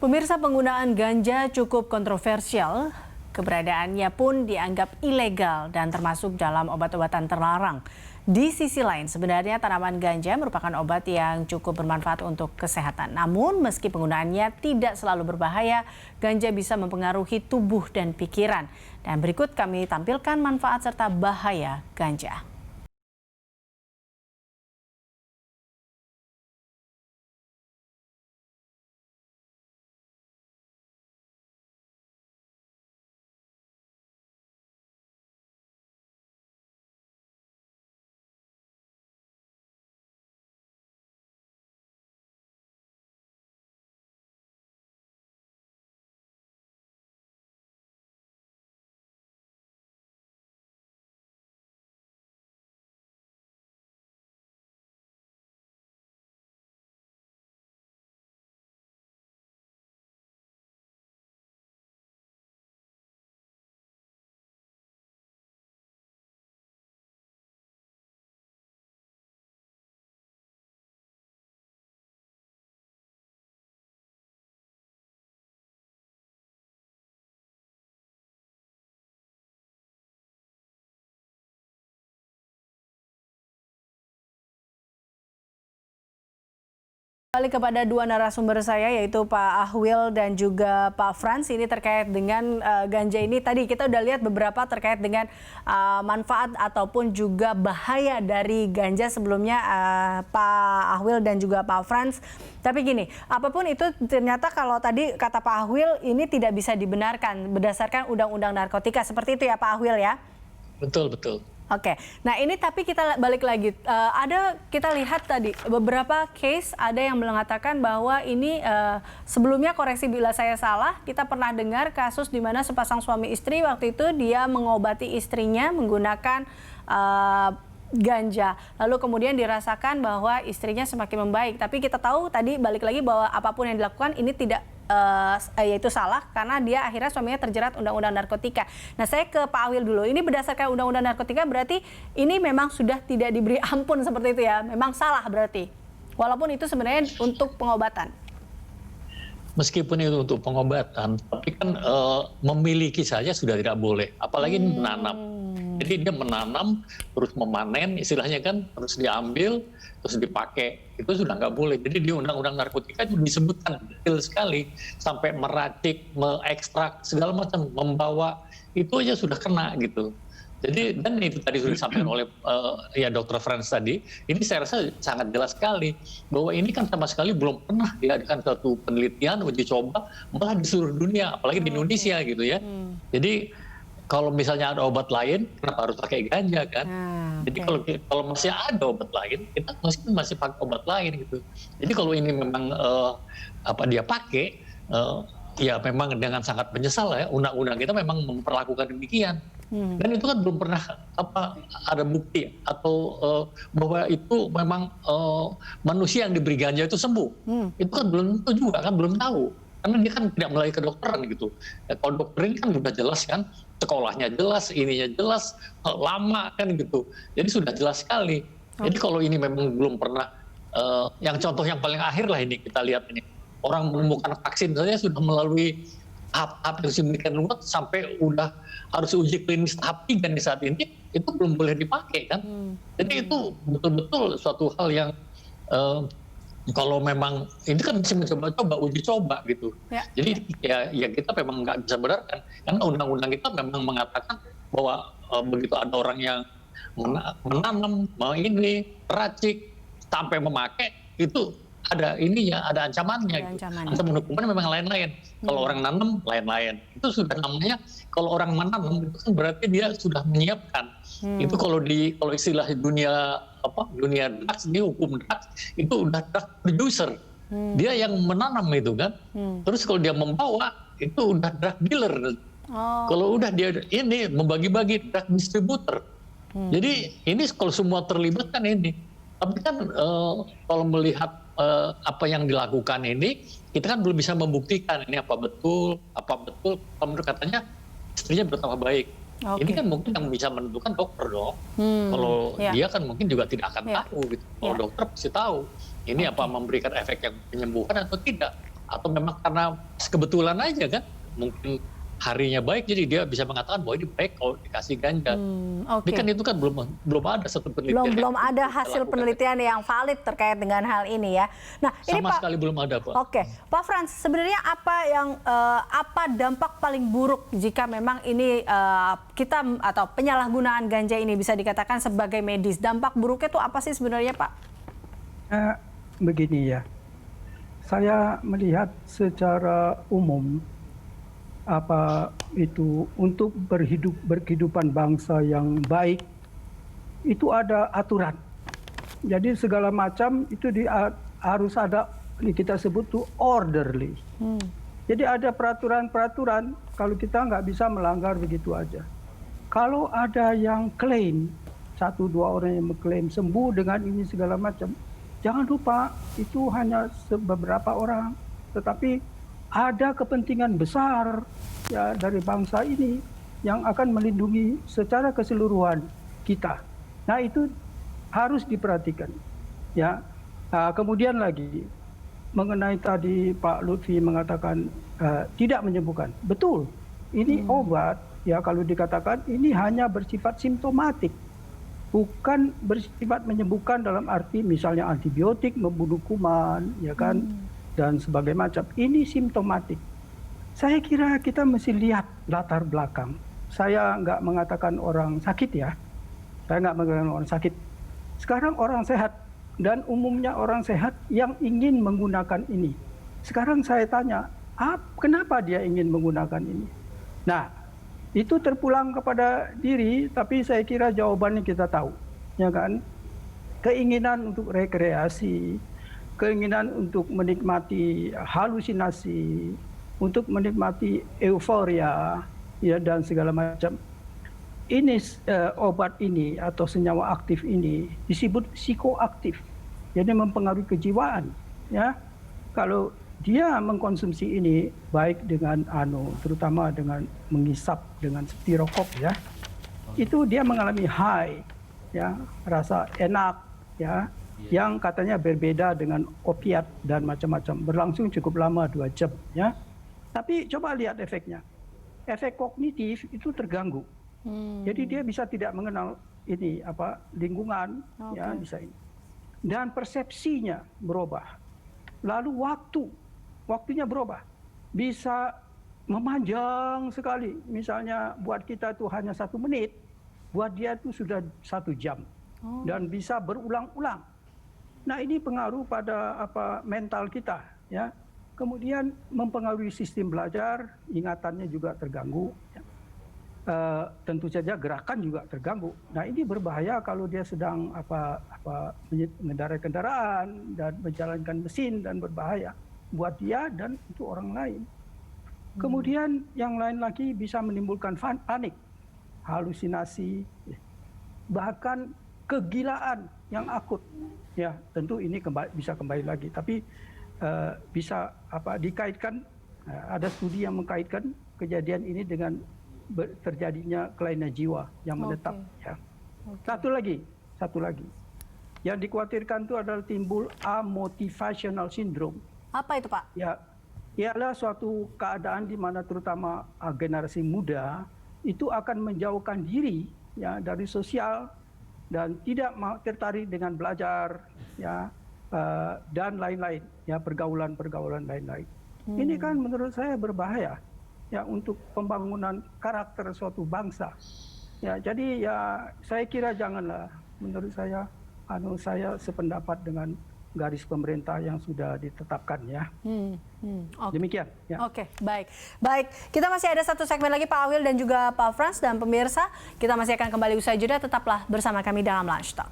Pemirsa, penggunaan ganja cukup kontroversial. Keberadaannya pun dianggap ilegal dan termasuk dalam obat-obatan terlarang. Di sisi lain, sebenarnya tanaman ganja merupakan obat yang cukup bermanfaat untuk kesehatan. Namun, meski penggunaannya tidak selalu berbahaya, ganja bisa mempengaruhi tubuh dan pikiran. Dan berikut kami tampilkan manfaat serta bahaya ganja. Kembali kepada dua narasumber saya, yaitu Pak Ahwil dan juga Pak Frans. Ini terkait dengan ganja ini. Tadi kita udah lihat beberapa terkait dengan manfaat ataupun juga bahaya dari ganja sebelumnya, Pak Ahwil dan juga Pak Frans. Tapi gini, apapun itu ternyata kalau tadi kata Pak Ahwil ini tidak bisa dibenarkan berdasarkan Undang-Undang Narkotika. Seperti itu ya Pak Ahwil ya? Betul, betul. Oke, nah ini tapi kita balik lagi, kita lihat tadi beberapa case ada yang mengatakan bahwa ini sebelumnya, koreksi bila saya salah, kita pernah dengar kasus di mana sepasang suami istri waktu itu dia mengobati istrinya menggunakan ganja, lalu kemudian dirasakan bahwa istrinya semakin membaik. Tapi kita tahu tadi balik lagi bahwa apapun yang dilakukan ini tidak yaitu salah karena dia akhirnya suaminya terjerat Undang-Undang Narkotika. Nah, saya ke Pak Ahwil dulu. Ini berdasarkan Undang-Undang Narkotika berarti ini memang sudah tidak diberi ampun seperti itu ya? Memang salah berarti? Walaupun itu sebenarnya untuk pengobatan. Meskipun itu untuk pengobatan, tapi kan memiliki saja sudah tidak boleh. Apalagi menanam. Jadi dia menanam, terus memanen, istilahnya kan terus diambil, terus dipakai. Itu sudah nggak boleh. Jadi di Undang-Undang Narkotika itu disebutkan detail sekali. Sampai meracik, mengekstrak, segala macam, membawa, itu aja sudah kena gitu. Jadi, dan itu tadi sudah disampaikan oleh ya Dr. Frans tadi, ini saya rasa sangat jelas sekali. Bahwa ini kan sama sekali belum pernah diadakan suatu penelitian, uji coba, malah di seluruh dunia, apalagi di Indonesia gitu ya. Jadi, kalau misalnya ada obat lain, kenapa harus pakai ganja kan? Jadi kalau masih ada obat lain, kita masih pakai obat lain gitu. Jadi kalau ini memang dia pakai, ya memang dengan sangat menyesal ya. Undang-undang kita memang memperlakukan demikian. Dan itu kan belum pernah ada bukti atau bahwa itu memang manusia yang diberi ganja itu sembuh. Itu kan belum tentu juga kan, belum tahu. Karena dia kan tidak melalui kedokteran gitu. Ya, kalau dokter ini kan sudah jelas kan, sekolahnya jelas, ininya jelas, lama kan gitu. Jadi sudah jelas sekali. Jadi kalau ini memang belum pernah, yang contoh yang paling akhir lah ini kita lihat ini. Orang menemukan vaksin saja sudah melalui tahap-tahap yang sedemikian rumit sampai udah harus uji klinis tahap 3 di saat ini, itu belum boleh dipakai kan. Jadi itu betul-betul suatu hal yang kalau memang ini kan masih mencoba-coba, uji coba gitu. Jadi ya kita memang nggak bisa benarkan karena undang-undang kita memang mengatakan bahwa begitu ada orang yang menanam, racik sampai memakai, itu ada ininya, ada ancamannya. Ancaman hukuman memang lain-lain. Kalau orang nanam lain-lain. Itu sudah namanya, kalau orang menanam itu kan berarti dia sudah menyiapkan. Itu kalau istilah dunia drugs, di hukum drugs itu udah drug producer. Dia yang menanam itu kan. Terus kalau dia membawa itu udah drug dealer. Kalau udah dia ini membagi-bagi, drug distributor. Jadi ini kalau semua terlibat kan ini. Tapi kan kalau melihat apa yang dilakukan ini, kita kan belum bisa membuktikan ini apa betul. Kalau menurut katanya istrinya bertambah baik. Ini kan mungkin yang bisa menentukan dokter dong. Kalau dia kan mungkin juga tidak akan tahu gitu. Kalau dokter pasti tahu ini apa memberikan efek yang penyembuhan atau tidak. atau memang karena kebetulan aja kan, mungkin harinya baik jadi dia bisa mengatakan bahwa ini baik kalau dikasih ganja. Tapi kan itu kan belum ada satu penelitian. Belum ada hasil penelitian yang valid terkait dengan hal ini ya. Nah, ini sama Pak, sekali belum ada, Pak. Oke, Pak Frans, sebenarnya apa dampak paling buruk jika memang ini kita atau penyalahgunaan ganja ini bisa dikatakan sebagai medis? Dampak buruknya itu apa sih sebenarnya, Pak? Begini ya, saya melihat secara umum apa itu untuk berkehidupan bangsa yang baik itu ada aturan. Jadi segala macam itu harus ada, kita sebut tuh orderly. Jadi ada peraturan-peraturan, kalau kita nggak bisa melanggar begitu aja. Kalau ada yang klaim, 1-2 orang yang mengklaim sembuh dengan ini segala macam, jangan lupa itu hanya beberapa orang, tetapi ada kepentingan besar ya dari bangsa ini yang akan melindungi secara keseluruhan kita. Nah, itu harus diperhatikan. Ya. Kemudian lagi mengenai tadi Pak Lutfi mengatakan tidak menyembuhkan. Betul. Ini obat ya, kalau dikatakan ini hanya bersifat simptomatik. Bukan bersifat menyembuhkan dalam arti misalnya antibiotik membunuh kuman, ya kan? Dan sebagainya macam. Ini simptomatik. Saya kira kita mesti lihat latar belakang. Saya nggak mengatakan orang sakit ya. Saya nggak mengatakan orang sakit. Sekarang orang sehat. Dan umumnya orang sehat yang ingin menggunakan ini. Sekarang saya tanya, kenapa dia ingin menggunakan ini? Nah, itu terpulang kepada diri, tapi saya kira jawabannya kita tahu. Ya kan? Keinginan untuk rekreasi, keinginan untuk menikmati halusinasi, untuk menikmati euforia, ya, dan segala macam. Ini obat ini atau senyawa aktif ini disebut psikoaktif, jadi mempengaruhi kejiwaan. Ya, kalau dia mengkonsumsi ini baik dengan terutama dengan menghisap dengan seperti rokok, ya, itu dia mengalami high, ya, rasa enak, ya. Yang katanya berbeda dengan opiat dan macam-macam, berlangsung cukup lama 2 jam, ya. Tapi coba lihat efeknya, efek kognitif itu terganggu, jadi dia bisa tidak mengenal ini lingkungan, ya, bisa ini, dan persepsinya berubah, lalu waktunya berubah, bisa memanjang sekali, misalnya buat kita itu hanya 1 menit, buat dia itu sudah 1 jam, dan bisa berulang-ulang. Nah, ini pengaruh pada mental kita, ya. Kemudian mempengaruhi sistem belajar, ingatannya juga terganggu. Ya. Tentu saja gerakan juga terganggu. Nah, ini berbahaya kalau dia sedang mengendarai kendaraan dan menjalankan mesin, dan berbahaya buat dia dan untuk orang lain. Kemudian yang lain lagi bisa menimbulkan panik, halusinasi, bahkan kegilaan yang akut. Ya, tentu ini bisa kembali lagi, tapi bisa dikaitkan, ada studi yang mengkaitkan kejadian ini dengan terjadinya kelainan jiwa yang menetap. Ya. Satu lagi, yang dikhawatirkan itu adalah timbul amotivational syndrome. Apa itu, Pak? Ya, ialah suatu keadaan di mana terutama generasi muda itu akan menjauhkan diri, ya, dari sosial dan tidak tertarik dengan belajar, ya, dan lain-lain, ya, pergaulan lain-lain. Ini kan menurut saya berbahaya, ya, untuk pembangunan karakter suatu bangsa. Ya, jadi ya saya kira janganlah, menurut saya saya sependapat dengan garis pemerintah yang sudah ditetapkan, ya. Okay. Demikian. Ya. Oke, baik. Kita masih ada 1 segmen lagi, Pak Awil dan juga Pak Frans, dan pemirsa. Kita masih akan kembali usai jeda. Tetaplah bersama kami dalam Lunch Talk.